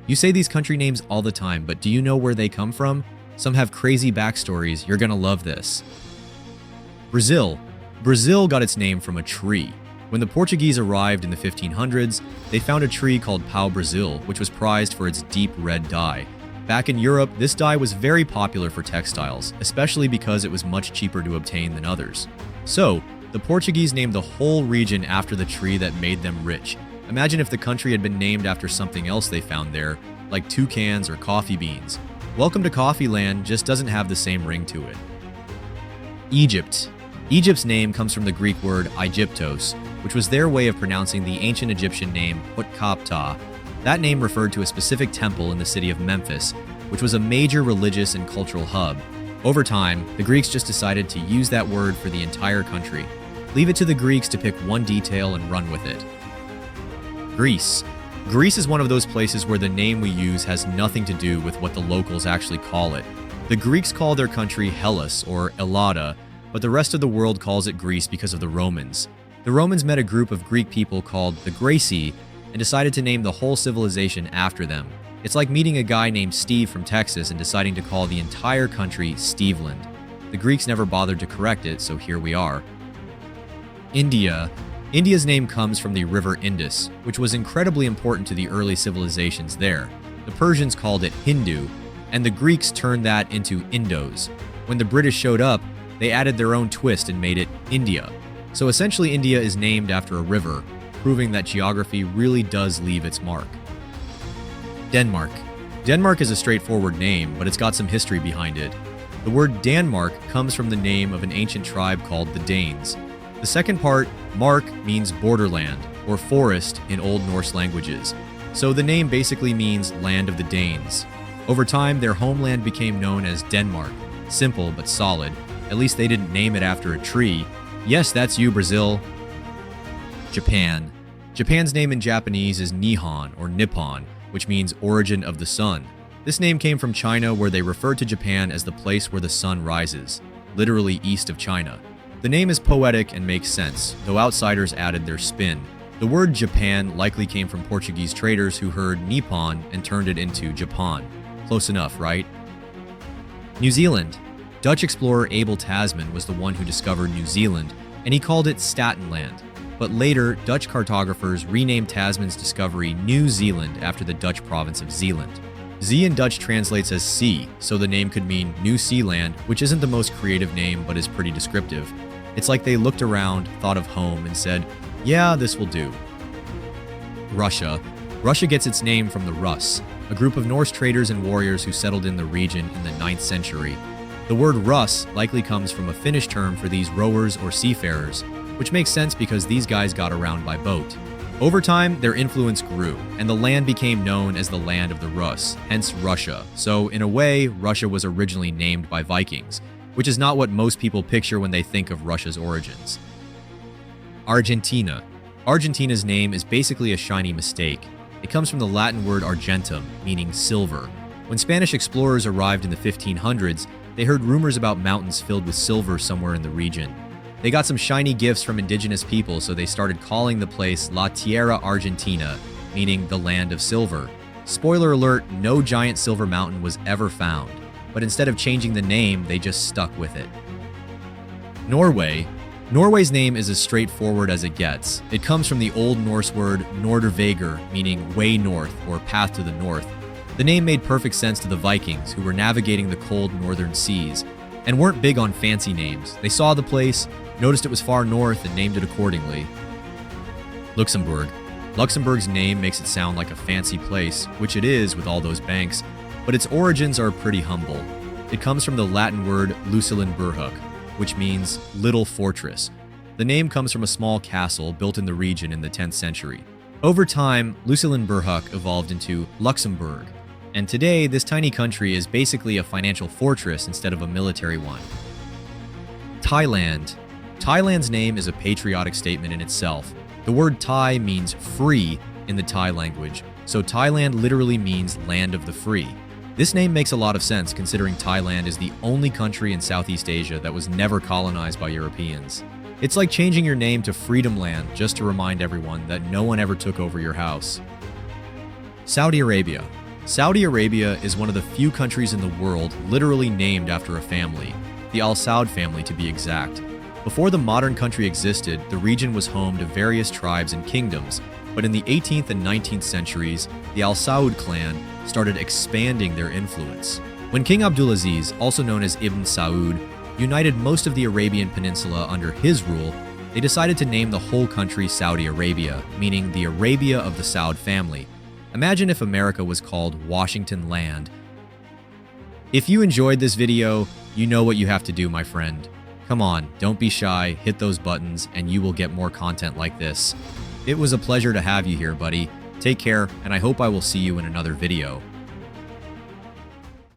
You say these country names all the time, but do you know where they come from? Some have crazy backstories. You're gonna love this. Brazil. Brazil got its name from a tree. When the Portuguese arrived in the 1500s, they found a tree called pau-brasil, which was prized for its deep red dye. Back in Europe, this dye was very popular for textiles, especially because it was much cheaper to obtain than others. So, the Portuguese named the whole region after the tree that made them rich. Imagine if the country had been named after something else they found there, like toucans or coffee beans. Welcome to Coffee Land just doesn't have the same ring to it. Egypt. Egypt's name comes from the Greek word Aegyptos, which was their way of pronouncing the ancient Egyptian name Hutkapta. That name referred to a specific temple in the city of Memphis, which was a major religious and cultural hub. Over time, the Greeks just decided to use that word for the entire country. Leave it to the Greeks to pick one detail and run with it. Greece. Greece is one of those places where the name we use has nothing to do with what the locals actually call it. The Greeks call their country Hellas or Ellada, but the rest of the world calls it Greece because of the Romans. The Romans met a group of Greek people called the Graeci and decided to name the whole civilization after them. It's like meeting a guy named Steve from Texas and deciding to call the entire country Steveland. The Greeks never bothered to correct it, so here we are. India. India's name comes from the river Indus, which was incredibly important to the early civilizations there. The Persians called it Hindu, and the Greeks turned that into Indos. When the British showed up, they added their own twist and made it India. So essentially India is named after a river, proving that geography really does leave its mark. Denmark. Denmark is a straightforward name, but it's got some history behind it. The word Danmark comes from the name of an ancient tribe called the Danes. The second part, mark, means borderland, or forest in Old Norse languages. So the name basically means land of the Danes. Over time, their homeland became known as Denmark. Simple but solid. At least they didn't name it after a tree. Yes, that's you, Brazil. Japan. Japan's name in Japanese is Nihon or Nippon, which means origin of the sun. This name came from China, where they referred to Japan as the place where the sun rises, literally east of China. The name is poetic and makes sense, though outsiders added their spin. The word Japan likely came from Portuguese traders who heard Nippon and turned it into Japan. Close enough, right? New Zealand. Dutch explorer Abel Tasman was the one who discovered New Zealand, and he called it Statenland. But later, Dutch cartographers renamed Tasman's discovery New Zealand after the Dutch province of Zeeland. Z in Dutch translates as sea, so the name could mean New Sealand, which isn't the most creative name but is pretty descriptive. It's like they looked around, thought of home, and said, yeah, this will do. Russia. Russia gets its name from the Rus, a group of Norse traders and warriors who settled in the region in the 9th century. The word Rus likely comes from a Finnish term for these rowers or seafarers, which makes sense because these guys got around by boat. Over time, their influence grew, and the land became known as the land of the Rus, hence Russia. So in a way, Russia was originally named by Vikings, which is not what most people picture when they think of Russia's origins. Argentina. Argentina's name is basically a shiny mistake. It comes from the Latin word argentum, meaning silver. When Spanish explorers arrived in the 1500s, they heard rumors about mountains filled with silver somewhere in the region. They got some shiny gifts from indigenous people, so they started calling the place La Tierra Argentina, meaning the land of silver. Spoiler alert, no giant silver mountain was ever found, but instead of changing the name, they just stuck with it. Norway. Norway's name is as straightforward as it gets. It comes from the Old Norse word Nordervegur, meaning way north or path to the north. The name made perfect sense to the Vikings, who were navigating the cold northern seas, and weren't big on fancy names. They saw the place, noticed it was far north, and named it accordingly. Luxembourg. Luxembourg's name makes it sound like a fancy place, which it is with all those banks, but its origins are pretty humble. It comes from the Latin word Luxembourg, which means little fortress. The name comes from a small castle built in the region in the 10th century. Over time, Luxembourg evolved into Luxembourg, and today this tiny country is basically a financial fortress instead of a military one. Thailand. Thailand's name is a patriotic statement in itself. The word Thai means free in the Thai language, so Thailand literally means land of the free. This name makes a lot of sense considering Thailand is the only country in Southeast Asia that was never colonized by Europeans. It's like changing your name to Freedom Land just to remind everyone that no one ever took over your house. Saudi Arabia. Saudi Arabia is one of the few countries in the world literally named after a family, the Al Saud family to be exact. Before the modern country existed, the region was home to various tribes and kingdoms, but in the 18th and 19th centuries, the Al Saud clan started expanding their influence. When King Abdulaziz, also known as Ibn Saud, united most of the Arabian Peninsula under his rule, they decided to name the whole country Saudi Arabia, meaning the Arabia of the Saud family. Imagine if America was called Washington Land. If you enjoyed this video, you know what you have to do, my friend. Come on, don't be shy, hit those buttons, and you will get more content like this. It was a pleasure to have you here, buddy. Take care, and I hope I will see you in another video.